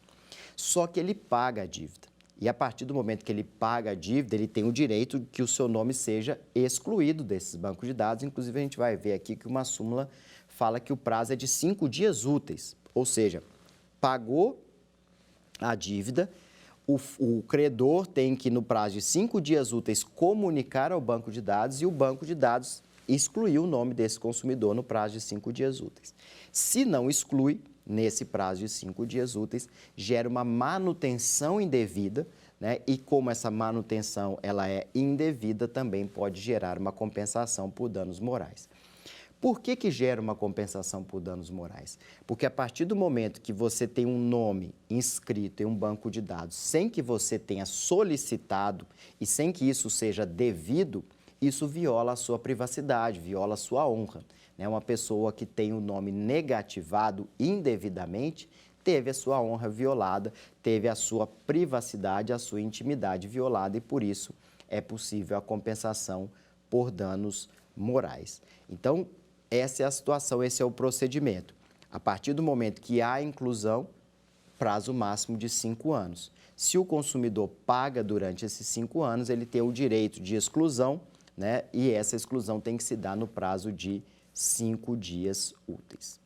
B: só que ele paga a dívida. E a partir do momento que ele paga a dívida, ele tem o direito de que o seu nome seja excluído desses bancos de dados. Inclusive, a gente vai ver aqui que uma súmula fala que o prazo é de 5 dias úteis. Ou seja, pagou a dívida, o credor tem que, no prazo de 5 dias úteis, comunicar ao banco de dados e o banco de dados excluir o nome desse consumidor no prazo de 5 dias úteis. Se não exclui, nesse prazo de 5 dias úteis, gera uma manutenção indevida, né? E como essa manutenção ela é indevida, também pode gerar uma compensação por danos morais. Por que gera uma compensação por danos morais? Porque a partir do momento que você tem um nome inscrito em um banco de dados sem que você tenha solicitado e sem que isso seja devido, isso viola a sua privacidade, viola a sua honra. Uma pessoa que tem o nome negativado indevidamente teve a sua honra violada, teve a sua privacidade, a sua intimidade violada e, por isso, é possível a compensação por danos morais. Então, essa é a situação, esse é o procedimento. A partir do momento que há inclusão, prazo máximo de 5 anos. Se o consumidor paga durante esses 5 anos, ele tem o direito de exclusão, né? E essa exclusão tem que se dar no prazo de 5 dias úteis.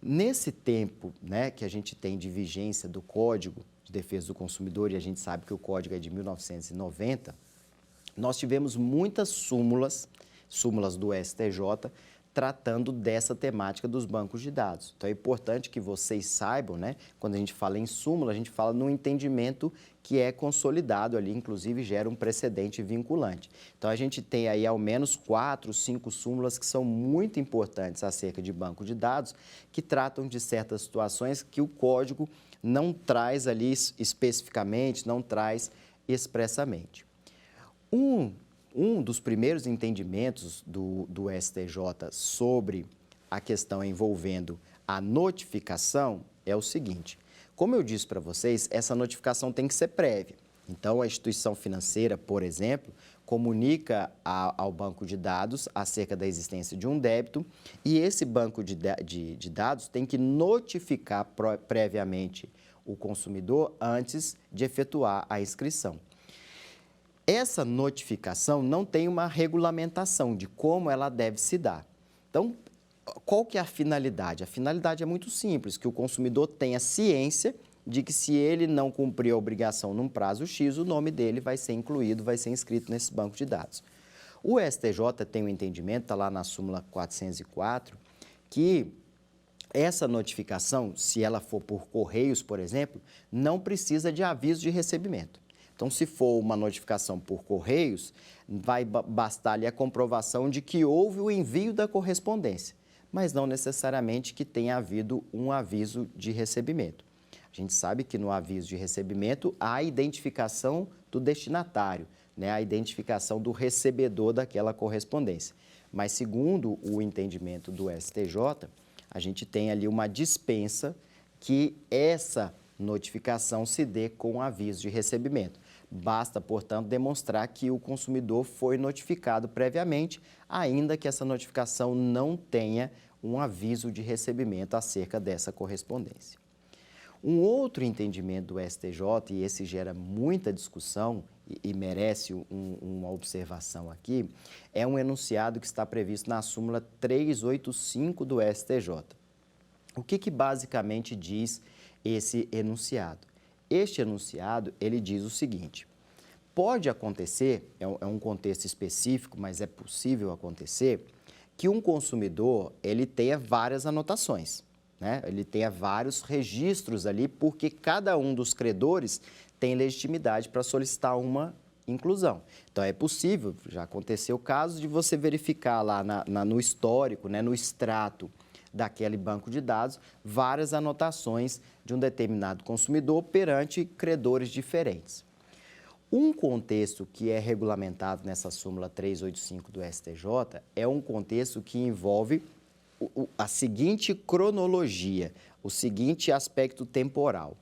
B: Nesse tempo, né, que a gente tem de vigência do Código de Defesa do Consumidor, e a gente sabe que o Código é de 1990, nós tivemos muitas súmulas do STJ, tratando dessa temática dos bancos de dados. Então, é importante que vocês saibam, né? Quando a gente fala em súmula, a gente fala no entendimento que é consolidado ali, inclusive gera um precedente vinculante. Então, a gente tem aí ao menos 4, 5 súmulas que são muito importantes acerca de banco de dados, que tratam de certas situações que o código não traz ali especificamente, não traz expressamente. Um dos primeiros entendimentos do STJ sobre a questão envolvendo a notificação é o seguinte: como eu disse para vocês, essa notificação tem que ser prévia. Então, a instituição financeira, por exemplo, comunica ao banco de dados acerca da existência de um débito e esse banco de dados tem que notificar previamente o consumidor antes de efetuar a inscrição. Essa notificação não tem uma regulamentação de como ela deve se dar. Então, qual que é a finalidade? A finalidade é muito simples, que o consumidor tenha ciência de que se ele não cumprir a obrigação num prazo X, o nome dele vai ser incluído, vai ser inscrito nesse banco de dados. O STJ tem um entendimento, está lá na súmula 404, que essa notificação, se ela for por correios, por exemplo, não precisa de aviso de recebimento. Então, se for uma notificação por correios, vai bastar ali a comprovação de que houve o envio da correspondência, mas não necessariamente que tenha havido um aviso de recebimento. A gente sabe que no aviso de recebimento há a identificação do destinatário, né? A identificação do recebedor daquela correspondência. Mas, segundo o entendimento do STJ, a gente tem ali uma dispensa que essa notificação se dê com aviso de recebimento. Basta, portanto, demonstrar que o consumidor foi notificado previamente, ainda que essa notificação não tenha um aviso de recebimento acerca dessa correspondência. Um outro entendimento do STJ, e esse gera muita discussão e merece uma observação aqui, é um enunciado que está previsto na súmula 385 do STJ. O que basicamente diz esse enunciado? Este enunciado, ele diz o seguinte: pode acontecer, é um contexto específico, mas é possível acontecer, que um consumidor, ele tenha várias anotações, né? Ele tenha vários registros ali, porque cada um dos credores tem legitimidade para solicitar uma inclusão. Então, é possível, já aconteceu o caso de você verificar lá no histórico, né, no extrato daquele banco de dados, várias anotações de um determinado consumidor perante credores diferentes. Um contexto que é regulamentado nessa súmula 385 do STJ é um contexto que envolve a seguinte cronologia, o seguinte aspecto temporal.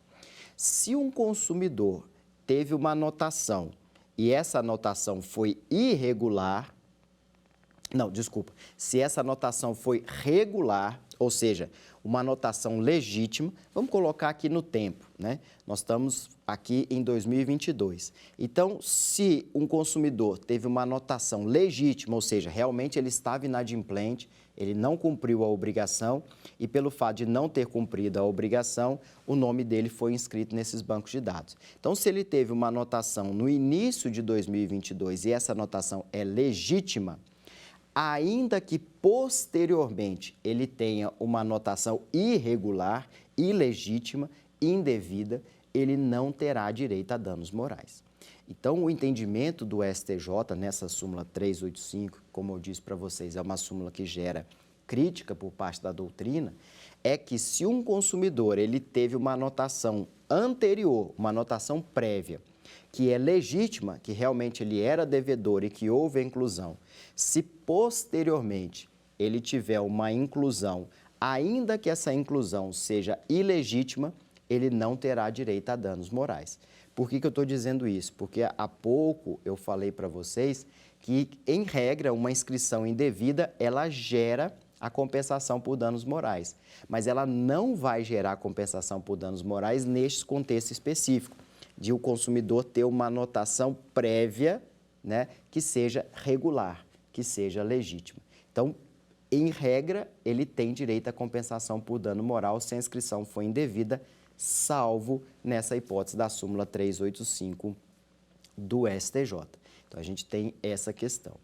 B: Se um consumidor teve uma anotação e essa anotação foi irregular, se essa anotação foi regular, ou seja, uma anotação legítima, vamos colocar aqui no tempo, né? Nós estamos aqui em 2022. Então, se um consumidor teve uma anotação legítima, ou seja, realmente ele estava inadimplente, ele não cumpriu a obrigação e pelo fato de não ter cumprido a obrigação, o nome dele foi inscrito nesses bancos de dados. Então, se ele teve uma anotação no início de 2022 e essa anotação é legítima, ainda que posteriormente ele tenha uma anotação irregular, ilegítima, indevida, ele não terá direito a danos morais. Então, o entendimento do STJ nessa súmula 385, como eu disse para vocês, é uma súmula que gera crítica por parte da doutrina, é que se um consumidor ele teve uma anotação anterior, uma anotação prévia, que é legítima, que realmente ele era devedor e que houve a inclusão, se posteriormente ele tiver uma inclusão, ainda que essa inclusão seja ilegítima, ele não terá direito a danos morais. Por que eu estou dizendo isso? Porque há pouco eu falei para vocês que, em regra, uma inscrição indevida, ela gera a compensação por danos morais, mas ela não vai gerar compensação por danos morais neste contexto específico, de o consumidor ter uma anotação prévia, né, que seja regular, que seja legítima. Então, em regra, ele tem direito à compensação por dano moral se a inscrição for indevida, salvo nessa hipótese da súmula 385 do STJ. Então, a gente tem essa questão.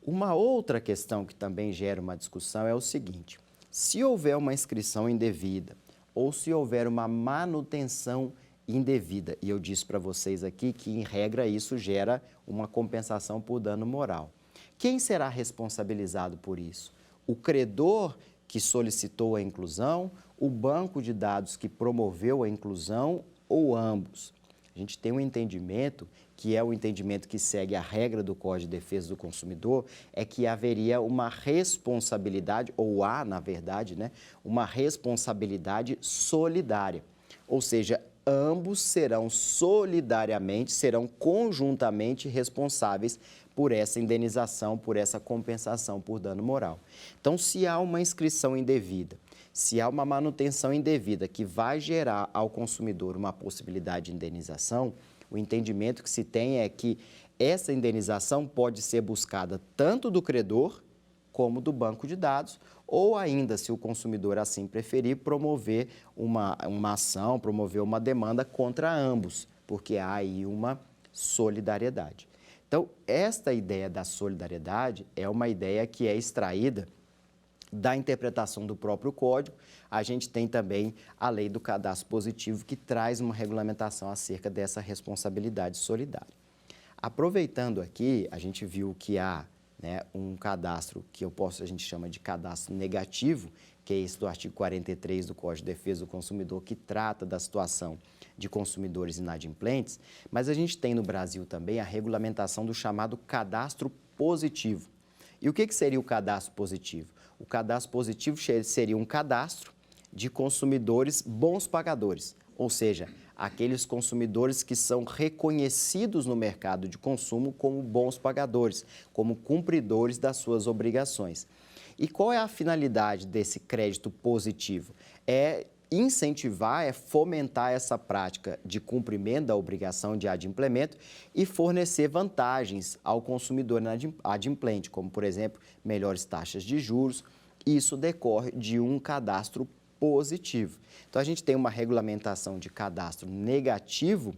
B: Uma outra questão que também gera uma discussão é o seguinte: se houver uma inscrição indevida ou se houver uma manutenção indevida, e eu disse para vocês aqui que, em regra, isso gera uma compensação por dano moral. Quem será responsabilizado por isso? O credor que solicitou a inclusão, o banco de dados que promoveu a inclusão ou ambos? A gente tem um entendimento, que é o entendimento que segue a regra do Código de Defesa do Consumidor, é que haveria uma responsabilidade, ou há, na verdade, né, uma responsabilidade solidária. Ou seja, ambos serão solidariamente, serão conjuntamente responsáveis por essa indenização, por essa compensação por dano moral. Então, se há uma inscrição indevida, se há uma manutenção indevida que vai gerar ao consumidor uma possibilidade de indenização, o entendimento que se tem é que essa indenização pode ser buscada tanto do credor como do banco de dados, ou ainda, se o consumidor assim preferir, promover uma ação, promover uma demanda contra ambos, porque há aí uma solidariedade. Então, esta ideia da solidariedade é uma ideia que é extraída da interpretação do próprio código. A gente tem também a lei do cadastro positivo, que traz uma regulamentação acerca dessa responsabilidade solidária. Aproveitando aqui, a gente viu que há, né, um cadastro que a gente chama de cadastro negativo, que é esse do artigo 43 do Código de Defesa do Consumidor, que trata da situação de consumidores inadimplentes, mas a gente tem no Brasil também a regulamentação do chamado cadastro positivo. E o que seria o cadastro positivo? O cadastro positivo seria um cadastro de consumidores bons pagadores, ou seja, aqueles consumidores que são reconhecidos no mercado de consumo como bons pagadores, como cumpridores das suas obrigações. E qual é a finalidade desse crédito positivo? É incentivar, é fomentar essa prática de cumprimento da obrigação de adimplemento e fornecer vantagens ao consumidor adimplente, como, por exemplo, melhores taxas de juros. Isso decorre de um cadastro positivo. Então, a gente tem uma regulamentação de cadastro negativo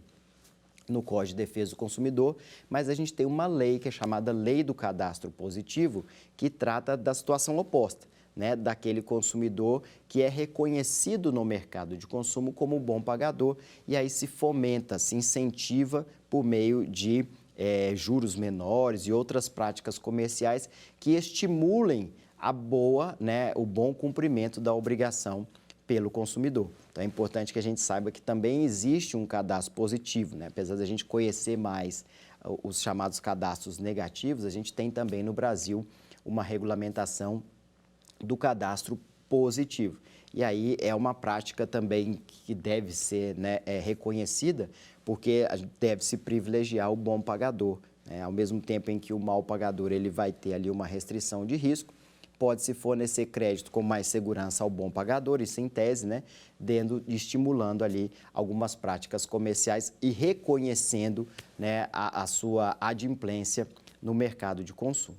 B: no Código de Defesa do Consumidor, mas a gente tem uma lei que é chamada Lei do Cadastro Positivo, que trata da situação oposta, né, daquele consumidor que é reconhecido no mercado de consumo como bom pagador, e aí se fomenta, se incentiva por meio de juros menores e outras práticas comerciais que estimulem o bom cumprimento da obrigação pelo consumidor. Então, é importante que a gente saiba que também existe um cadastro positivo, né? Apesar de a gente conhecer mais os chamados cadastros negativos, a gente tem também no Brasil uma regulamentação do cadastro positivo. E aí é uma prática também que deve ser, né, reconhecida, porque deve-se privilegiar o bom pagador, né? Ao mesmo tempo em que o mau pagador ele vai ter ali uma restrição de risco, pode-se fornecer crédito com mais segurança ao bom pagador, isso em tese, né, estimulando ali algumas práticas comerciais e reconhecendo, né, a sua adimplência no mercado de consumo.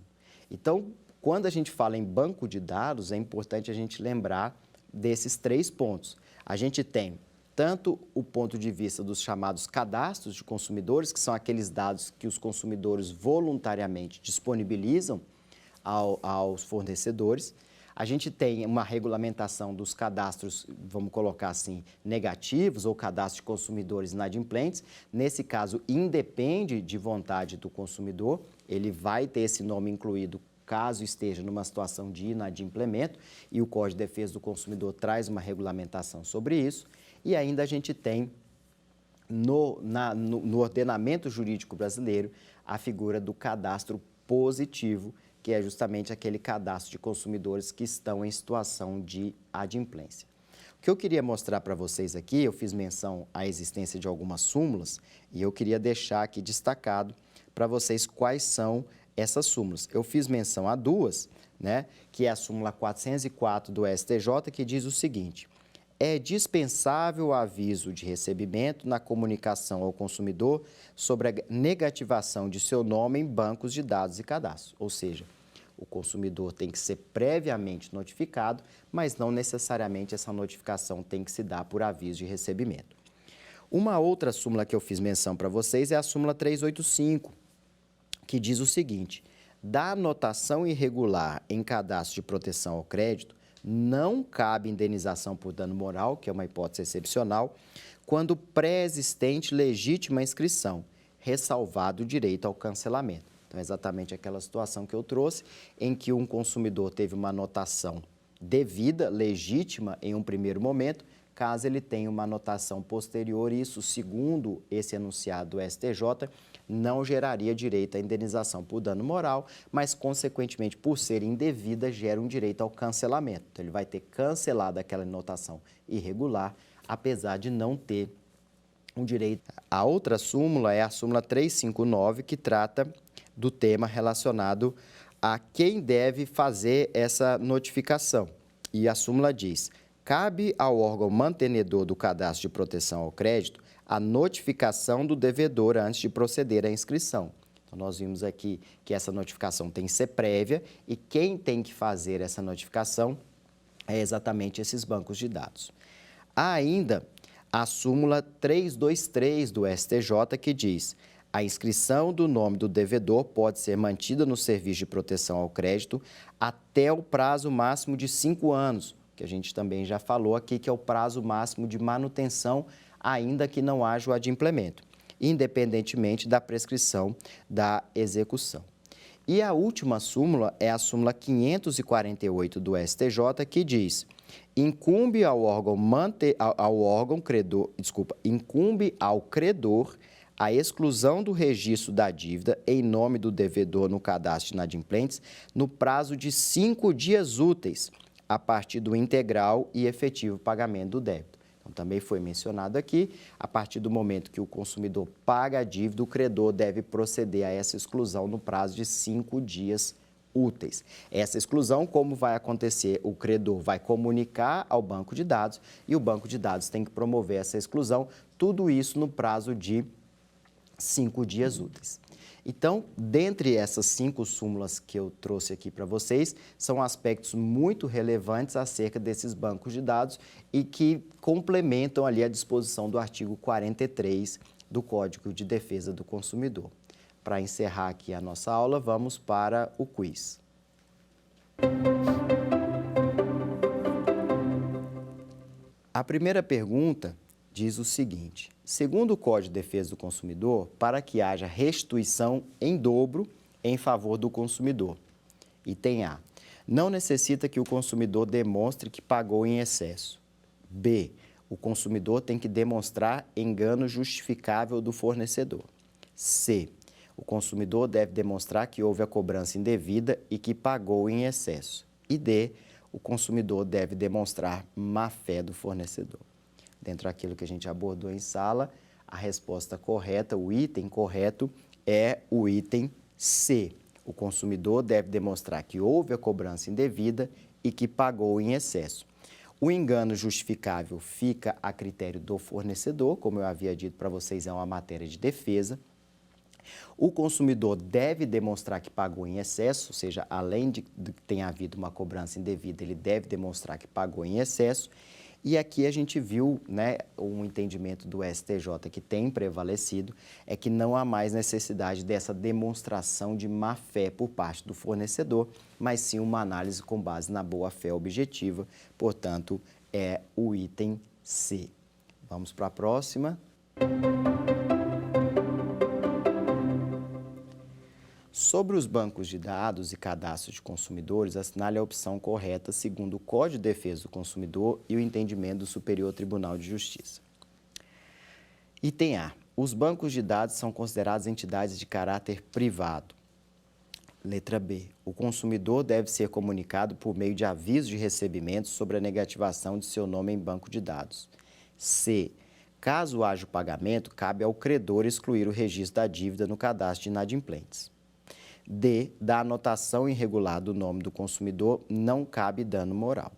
B: Então, quando a gente fala em banco de dados, é importante a gente lembrar desses 3 pontos. A gente tem tanto o ponto de vista dos chamados cadastros de consumidores, que são aqueles dados que os consumidores voluntariamente disponibilizam aos fornecedores. A gente tem uma regulamentação dos cadastros, vamos colocar assim, negativos ou cadastros de consumidores inadimplentes. Nesse caso, independe de vontade do consumidor, ele vai ter esse nome incluído caso esteja numa situação de inadimplemento, e o Código de Defesa do Consumidor traz uma regulamentação sobre isso. E ainda a gente tem no ordenamento jurídico brasileiro a figura do cadastro positivo, que é justamente aquele cadastro de consumidores que estão em situação de adimplência. O que eu queria mostrar para vocês aqui, eu fiz menção à existência de algumas súmulas, e eu queria deixar aqui destacado para vocês quais são essas súmulas. Eu fiz menção a 2, né, que é a súmula 404 do STJ, que diz o seguinte: é dispensável o aviso de recebimento na comunicação ao consumidor sobre a negativação de seu nome em bancos de dados e cadastros. Ou seja, o consumidor tem que ser previamente notificado, mas não necessariamente essa notificação tem que se dar por aviso de recebimento. Uma outra súmula que eu fiz menção para vocês é a súmula 385, que diz o seguinte: da anotação irregular em cadastro de proteção ao crédito, não cabe indenização por dano moral, que é uma hipótese excepcional, quando pré-existente legítima inscrição, ressalvado o direito ao cancelamento. Então, é exatamente aquela situação que eu trouxe, em que um consumidor teve uma anotação devida, legítima em um primeiro momento, caso ele tenha uma anotação posterior, isso, segundo esse enunciado do STJ, não geraria direito à indenização por dano moral, mas, consequentemente, por ser indevida, gera um direito ao cancelamento. Então, ele vai ter cancelado aquela anotação irregular, apesar de não ter um direito. A outra súmula é a súmula 359, que trata do tema relacionado a quem deve fazer essa notificação. E a súmula diz: cabe ao órgão mantenedor do cadastro de proteção ao crédito a notificação do devedor antes de proceder à inscrição. Então, nós vimos aqui que essa notificação tem que ser prévia e quem tem que fazer essa notificação é exatamente esses bancos de dados. Há ainda a súmula 323 do STJ, que diz: a inscrição do nome do devedor pode ser mantida no serviço de proteção ao crédito até o prazo máximo de 5 anos, que a gente também já falou aqui, que é o prazo máximo de manutenção, ainda que não haja o adimplemento, independentemente da prescrição da execução. E a última súmula é a súmula 548 do STJ, que diz: incumbe ao credor a exclusão do registro da dívida em nome do devedor no cadastro de inadimplentes no prazo de 5 dias úteis, a partir do integral e efetivo pagamento do débito. Então, também foi mencionado aqui, a partir do momento que o consumidor paga a dívida, o credor deve proceder a essa exclusão no prazo de 5 dias úteis. Essa exclusão, como vai acontecer? O credor vai comunicar ao banco de dados e o banco de dados tem que promover essa exclusão, tudo isso no prazo de 5 dias úteis. Então, dentre essas 5 súmulas que eu trouxe aqui para vocês, são aspectos muito relevantes acerca desses bancos de dados e que complementam ali a disposição do artigo 43 do Código de Defesa do Consumidor. Para encerrar aqui a nossa aula, vamos para o quiz. A primeira pergunta diz o seguinte: segundo o Código de Defesa do Consumidor, para que haja restituição em dobro em favor do consumidor, item A, não necessita que o consumidor demonstre que pagou em excesso. B, o consumidor tem que demonstrar engano justificável do fornecedor. C, o consumidor deve demonstrar que houve a cobrança indevida e que pagou em excesso. E D, o consumidor deve demonstrar má-fé do fornecedor. Dentro daquilo que a gente abordou em sala, a resposta correta, o item correto, é o item C. O consumidor deve demonstrar que houve a cobrança indevida e que pagou em excesso. O engano justificável fica a critério do fornecedor, como eu havia dito para vocês, é uma matéria de defesa. O consumidor deve demonstrar que pagou em excesso, ou seja, além de que tenha havido uma cobrança indevida, ele deve demonstrar que pagou em excesso. E aqui a gente viu, um entendimento do STJ que tem prevalecido, é que não há mais necessidade dessa demonstração de má-fé por parte do fornecedor, mas sim uma análise com base na boa-fé objetiva, portanto, é o item C. Vamos para a próxima. Sobre os bancos de dados e cadastros de consumidores, assinale a opção correta segundo o Código de Defesa do Consumidor e o entendimento do Superior Tribunal de Justiça. Item A. Os bancos de dados são considerados entidades de caráter privado. Letra B. O consumidor deve ser comunicado por meio de aviso de recebimento sobre a negativação de seu nome em banco de dados. C. Caso haja o pagamento, cabe ao credor excluir o registro da dívida no cadastro de inadimplentes. D, da anotação irregular do nome do consumidor, não cabe dano moral.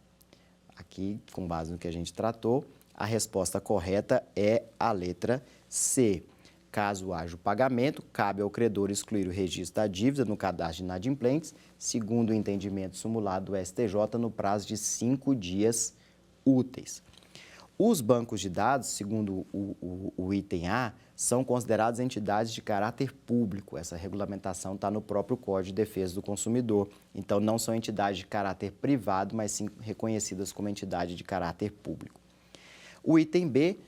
B: Aqui, com base no que a gente tratou, a resposta correta é a letra C. Caso haja o pagamento, cabe ao credor excluir o registro da dívida no cadastro de inadimplentes, segundo o entendimento simulado do STJ, no prazo de 5 dias úteis. Os bancos de dados, segundo o item A, são consideradas entidades de caráter público. Essa regulamentação está no próprio Código de Defesa do Consumidor. Então, não são entidades de caráter privado, mas sim reconhecidas como entidade de caráter público. O item B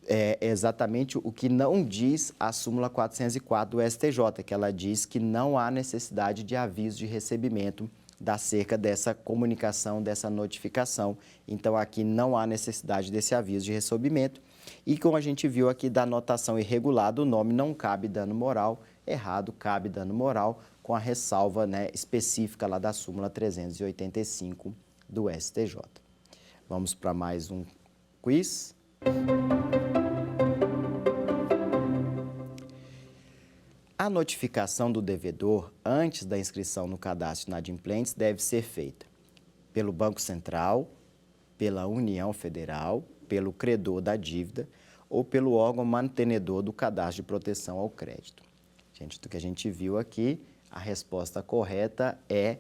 B: é exatamente o que não diz a súmula 404 do STJ, que ela diz que não há necessidade de aviso de recebimento acerca dessa comunicação, dessa notificação. Então, aqui não há necessidade desse aviso de recebimento. E como a gente viu aqui da anotação irregular do nome, não cabe dano moral, errado cabe dano moral, com a ressalva, né, específica lá da súmula 385 do STJ. Vamos para mais um quiz. A notificação do devedor antes da inscrição no cadastro de inadimplentes deve ser feita pelo Banco Central, pela União Federal, pelo credor da dívida ou pelo órgão mantenedor do cadastro de proteção ao crédito. Gente, do que a gente viu aqui, a resposta correta é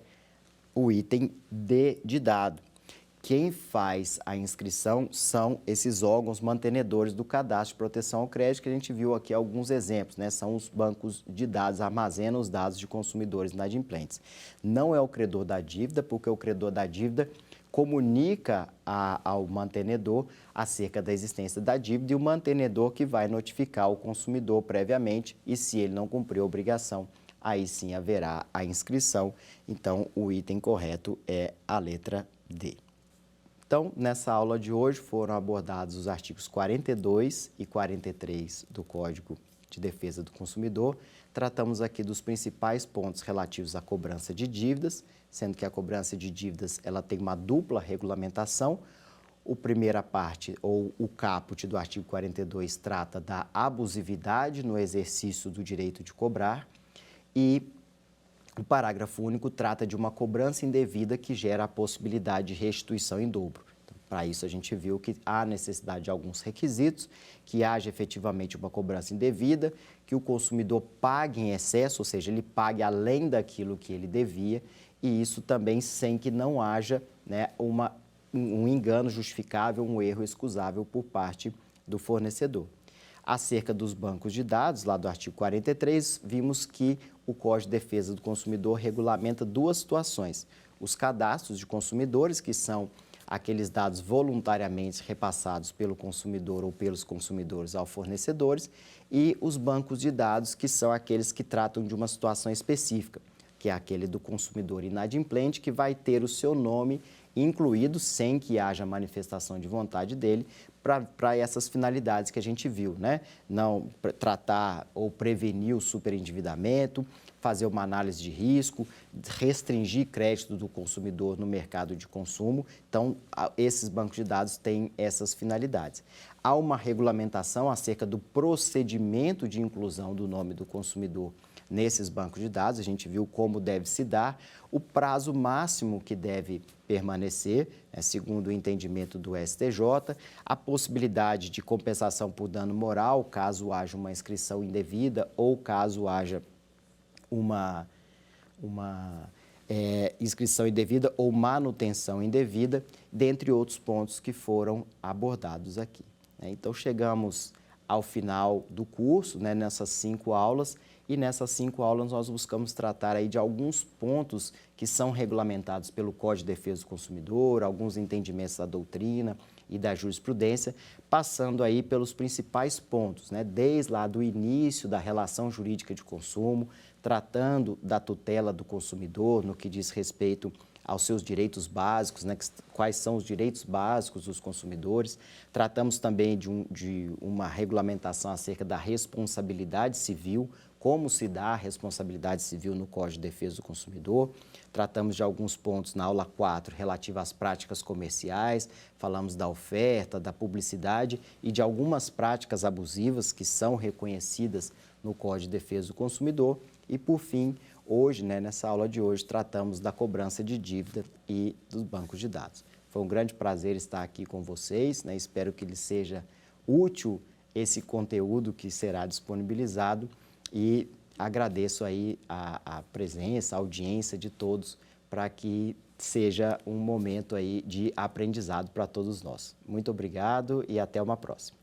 B: o item D de dado. Quem faz a inscrição são esses órgãos mantenedores do cadastro de proteção ao crédito, que a gente viu aqui alguns exemplos, né? São os bancos de dados, armazenam os dados de consumidores inadimplentes. Não é o credor da dívida, porque o credor da dívida comunica ao mantenedor acerca da existência da dívida e o mantenedor que vai notificar o consumidor previamente e se ele não cumprir a obrigação, aí sim haverá a inscrição. Então, o item correto é a letra D. Então, nessa aula de hoje foram abordados os artigos 42 e 43 do Código de Defesa do Consumidor. Tratamos aqui dos principais pontos relativos à cobrança de dívidas, sendo que a cobrança de dívidas ela tem uma dupla regulamentação. A primeira parte, ou o caput do artigo 42, trata da abusividade no exercício do direito de cobrar e o parágrafo único trata de uma cobrança indevida que gera a possibilidade de restituição em dobro. Então, para isso, a gente viu que há necessidade de alguns requisitos, que haja efetivamente uma cobrança indevida, que o consumidor pague em excesso, ou seja, ele pague além daquilo que ele devia, e isso também sem que não haja, né, um engano justificável, um erro excusável por parte do fornecedor. Acerca dos bancos de dados, lá do artigo 43, vimos que o Código de Defesa do Consumidor regulamenta duas situações. Os cadastros de consumidores, que são aqueles dados voluntariamente repassados pelo consumidor ou pelos consumidores aos fornecedores, e os bancos de dados, que são aqueles que tratam de uma situação específica, que é aquele do consumidor inadimplente, que vai ter o seu nome incluído, sem que haja manifestação de vontade dele, para essas finalidades que a gente viu, né? Não tratar ou prevenir o superendividamento, fazer uma análise de risco, restringir crédito do consumidor no mercado de consumo. Então, esses bancos de dados têm essas finalidades. Há uma regulamentação acerca do procedimento de inclusão do nome do consumidor nesses bancos de dados, a gente viu como deve se dar, o prazo máximo que deve permanecer, segundo o entendimento do STJ, a possibilidade de compensação por dano moral, caso haja uma inscrição indevida ou caso haja uma inscrição indevida ou manutenção indevida, dentre outros pontos que foram abordados aqui. Então, chegamos ao final do curso, né, nessas 5 aulas, e nessas 5 aulas nós buscamos tratar aí de alguns pontos que são regulamentados pelo Código de Defesa do Consumidor, alguns entendimentos da doutrina e da jurisprudência, passando aí pelos principais pontos, né, desde lá do início da relação jurídica de consumo, tratando da tutela do consumidor no que diz respeito aos seus direitos básicos, né, quais são os direitos básicos dos consumidores. Tratamos também de uma regulamentação acerca da responsabilidade civil, como se dá a responsabilidade civil no Código de Defesa do Consumidor. Tratamos de alguns pontos na aula 4 relativa às práticas comerciais, falamos da oferta, da publicidade e de algumas práticas abusivas que são reconhecidas no Código de Defesa do Consumidor. E, por fim, hoje, né, nessa aula de hoje, tratamos da cobrança de dívida e dos bancos de dados. Foi um grande prazer estar aqui com vocês, né? Espero que lhes seja útil esse conteúdo que será disponibilizado e agradeço aí a presença, a audiência de todos para que seja um momento aí de aprendizado para todos nós. Muito obrigado e até uma próxima.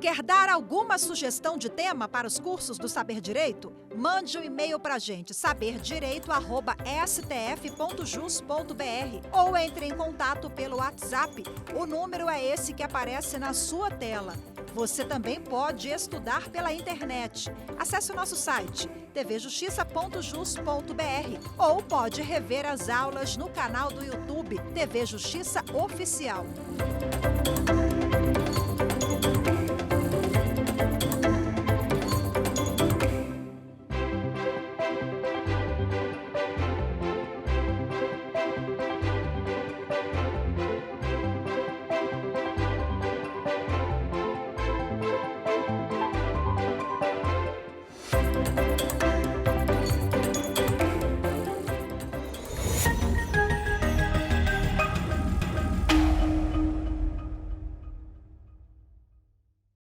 A: Quer dar alguma sugestão de tema para os cursos do Saber Direito? Mande um e-mail para a gente, saberdireito@stf.jus.br, ou entre em contato pelo WhatsApp. O número é esse que aparece na sua tela. Você também pode estudar pela internet. Acesse o nosso site tvjustiça.jus.br ou pode rever as aulas no canal do YouTube TV Justiça Oficial.